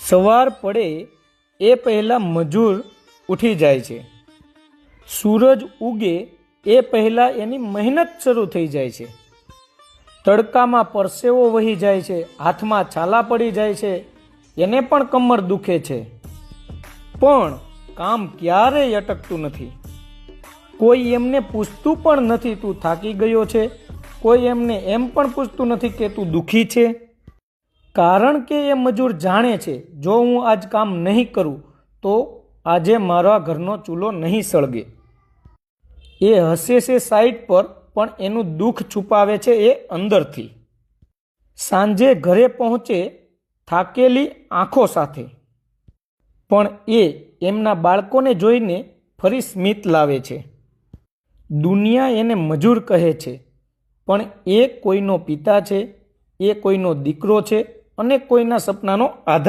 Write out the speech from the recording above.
સવાર પડે એ પહેલાં મજૂર ઉઠી જાય છે. સૂરજ ઉગે એ પહેલાં એની મહેનત શરૂ થઈ જાય છે. તડકામાં પરસેવો વહી જાય છે, હાથમાં છાલા પડી જાય છે, એને પણ કમર દુખે છે. પણ કામ ક્યારેય અટકતું નથી. કોઈ એમને પૂછતું પણ નથી તું થાકી ગયો છે. કોઈ એમને એમ પણ પૂછતું નથી કે તું દુઃખી છે. કારણ કે એ મજૂર જાણે છે જો હું આજ કામ નહીં કરું તો આજે મારા ઘરનો ચૂલો નહીં સળગે. એ હસે છે સાઈડ પર પણ એનું દુઃખ છુપાવે છે એ અંદરથી. સાંજે ઘરે પહોંચે થાકેલી આંખો સાથે, પણ એ એમના બાળકોને જોઈને ફરી સ્મિત લાવે છે. દુનિયા એને મજૂર કહે છે, પણ એ કોઈનો પિતા છે, એ કોઈનો દીકરો છે અને કોઈના સપનાનો આધાર